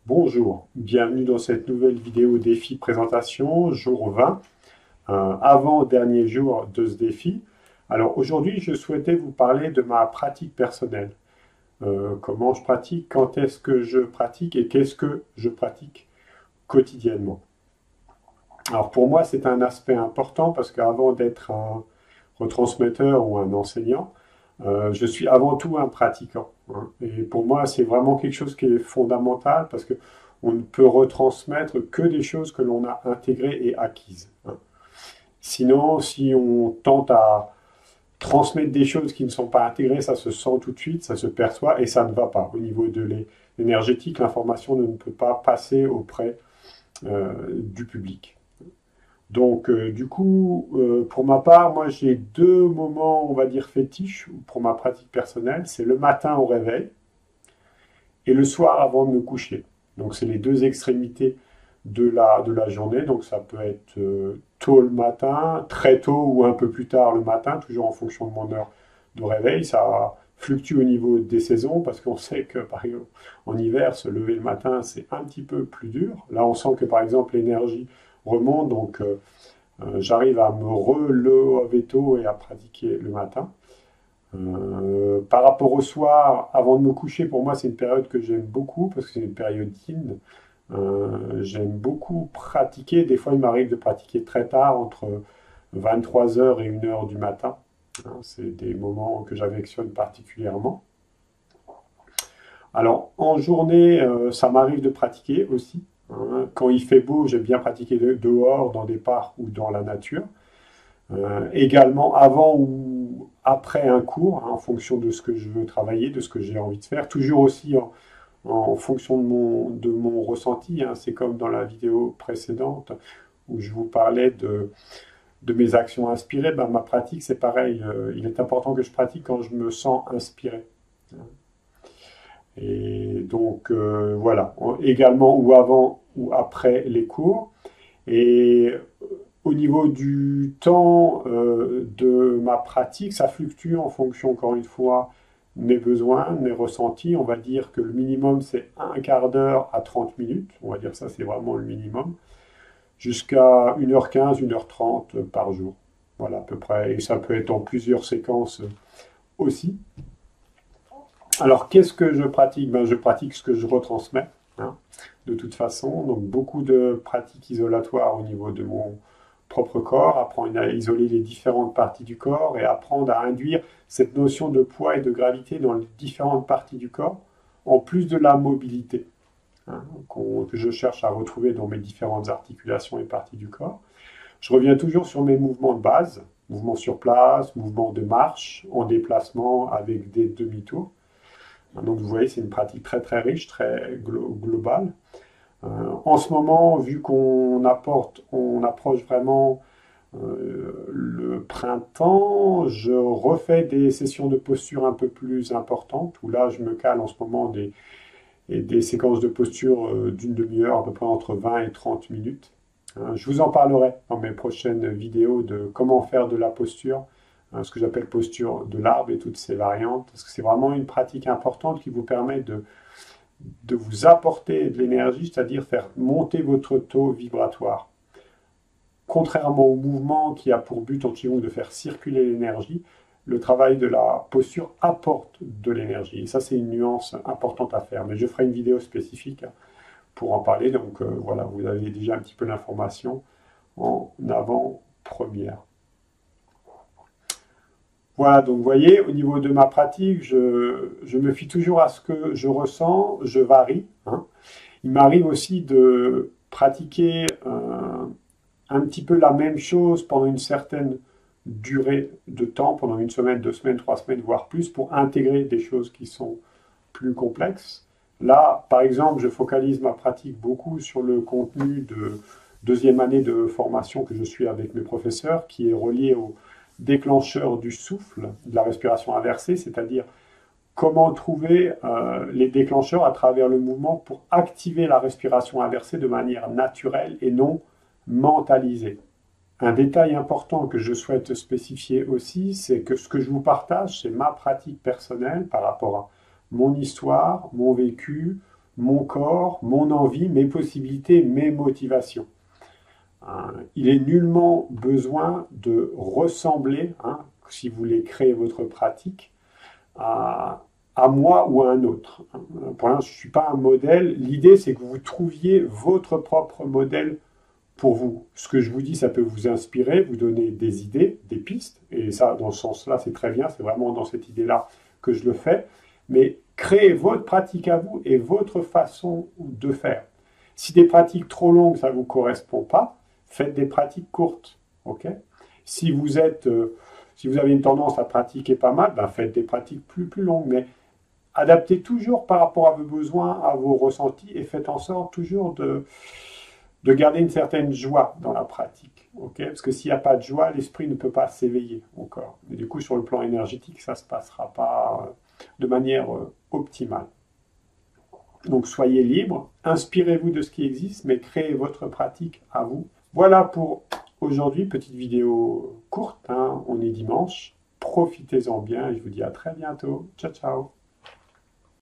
Bonjour, bienvenue dans cette nouvelle vidéo défi présentation, jour 20, avant-dernier jour de ce défi. Alors aujourd'hui, je souhaitais vous parler de ma pratique personnelle. Comment je pratique, quand est-ce que je pratique et qu'est-ce que je pratique quotidiennement. Alors pour moi, c'est un aspect important parce qu'avant d'être un retransmetteur ou un enseignant, je suis avant tout un pratiquant, hein. Et pour moi, c'est vraiment quelque chose qui est fondamental parce que on ne peut retransmettre que des choses que l'on a intégrées et acquises, hein. Sinon, si on tente à transmettre des choses qui ne sont pas intégrées, ça se sent tout de suite, ça se perçoit et ça ne va pas. Au niveau de l'énergétique, l'information ne peut pas passer auprès du public. Donc, du coup, pour ma part, moi, j'ai deux moments, on va dire, fétiches pour ma pratique personnelle. C'est le matin au réveil et le soir avant de me coucher. Donc, c'est les deux extrémités de la journée. Donc, ça peut être tôt le matin, très tôt ou un peu plus tard le matin, toujours en fonction de mon heure de réveil. Ça fluctue au niveau des saisons parce qu'on sait que, par exemple, en hiver, se lever le matin, c'est un petit peu plus dur. Là, on sent que, par exemple, l'énergie remonte, donc j'arrive à me relever tôt et à pratiquer le matin. Par rapport au soir, avant de me coucher, pour moi, c'est une période que j'aime beaucoup parce que c'est une période yin. J'aime beaucoup pratiquer. Des fois, il m'arrive de pratiquer très tard, entre 23 heures et 1 heure du matin, hein. C'est des moments que j'affectionne particulièrement. Alors, en journée, ça m'arrive de pratiquer aussi, hein. Quand il fait beau, j'aime bien pratiquer dehors, dans des parcs ou dans la nature. Également avant ou après un cours, hein, en fonction de ce que je veux travailler, de ce que j'ai envie de faire. Toujours aussi en fonction de mon ressenti, hein. C'est comme dans la vidéo précédente où je vous parlais de mes actions inspirées. Ben, ma pratique, c'est pareil. Il est important que je pratique quand je me sens inspiré. Et donc, voilà. Également ou avant ou après les cours. Et au niveau du temps de ma pratique, ça fluctue en fonction, encore une fois, de mes besoins, de mes ressentis. On va dire que le minimum, c'est un quart d'heure à 30 minutes. On va dire ça, c'est vraiment le minimum. Jusqu'à 1h15, 1h30 par jour. Voilà, à peu près. Et ça peut être en plusieurs séquences aussi. Alors, qu'est-ce que je pratique? Ben, je pratique ce que je retransmets, hein, de toute façon. Donc, beaucoup de pratiques isolatoires au niveau de mon propre corps, apprendre à isoler les différentes parties du corps et apprendre à induire cette notion de poids et de gravité dans les différentes parties du corps, en plus de la mobilité, hein, que je cherche à retrouver dans mes différentes articulations et parties du corps. Je reviens toujours sur mes mouvements de base, mouvements sur place, mouvements de marche, en déplacement avec des demi-tours. Donc vous voyez, c'est une pratique très très riche, très globale. En ce moment, vu on approche vraiment le printemps, je refais des sessions de posture un peu plus importantes, où là je me cale en ce moment des séquences de posture d'une demi-heure, à peu près entre 20 et 30 minutes. Je vous en parlerai dans mes prochaines vidéos de comment faire de la posture, ce que j'appelle posture de l'arbre et toutes ces variantes, parce que c'est vraiment une pratique importante qui vous permet de vous apporter de l'énergie, c'est-à-dire faire monter votre taux vibratoire. Contrairement au mouvement qui a pour but en Qigong de faire circuler l'énergie, le travail de la posture apporte de l'énergie. Et ça, c'est une nuance importante à faire. Mais je ferai une vidéo spécifique pour en parler. Donc voilà, vous avez déjà un petit peu l'information en avant-première. Voilà, donc vous voyez, au niveau de ma pratique, je me fie toujours à ce que je ressens, je varie, hein. Il m'arrive aussi de pratiquer un petit peu la même chose pendant une certaine durée de temps, pendant 1 semaine, 2 semaines, 3 semaines, voire plus, pour intégrer des choses qui sont plus complexes. Là, par exemple, je focalise ma pratique beaucoup sur le contenu de deuxième année de formation que je suis avec mes professeurs, qui est relié au déclencheur du souffle, de la respiration inversée, c'est-à-dire comment trouver les déclencheurs à travers le mouvement pour activer la respiration inversée de manière naturelle et non mentalisée. Un détail important que je souhaite spécifier aussi, c'est que ce que je vous partage, c'est ma pratique personnelle par rapport à mon histoire, mon vécu, mon corps, mon envie, mes possibilités, mes motivations. Il est nullement besoin de ressembler, hein, si vous voulez créer votre pratique, à moi ou à un autre. Pour l'instant, je ne suis pas un modèle. L'idée, c'est que vous trouviez votre propre modèle pour vous. Ce que je vous dis, ça peut vous inspirer, vous donner des idées, des pistes. Et ça, dans ce sens-là, c'est très bien. C'est vraiment dans cette idée-là que je le fais. Mais créez votre pratique à vous et votre façon de faire. Si des pratiques trop longues, ça ne vous correspond pas, faites des pratiques courtes. Okay, si vous avez une tendance à pratiquer pas mal, ben faites des pratiques plus longues. Mais adaptez toujours par rapport à vos besoins, à vos ressentis et faites en sorte toujours de garder une certaine joie dans la pratique. Okay, parce que s'il n'y a pas de joie, l'esprit ne peut pas s'éveiller encore. Et du coup, sur le plan énergétique, ça ne se passera pas de manière optimale. Donc soyez libre, inspirez-vous de ce qui existe, mais créez votre pratique à vous. Voilà pour aujourd'hui, petite vidéo courte, hein, on est dimanche, profitez-en bien et je vous dis à très bientôt. Ciao, ciao.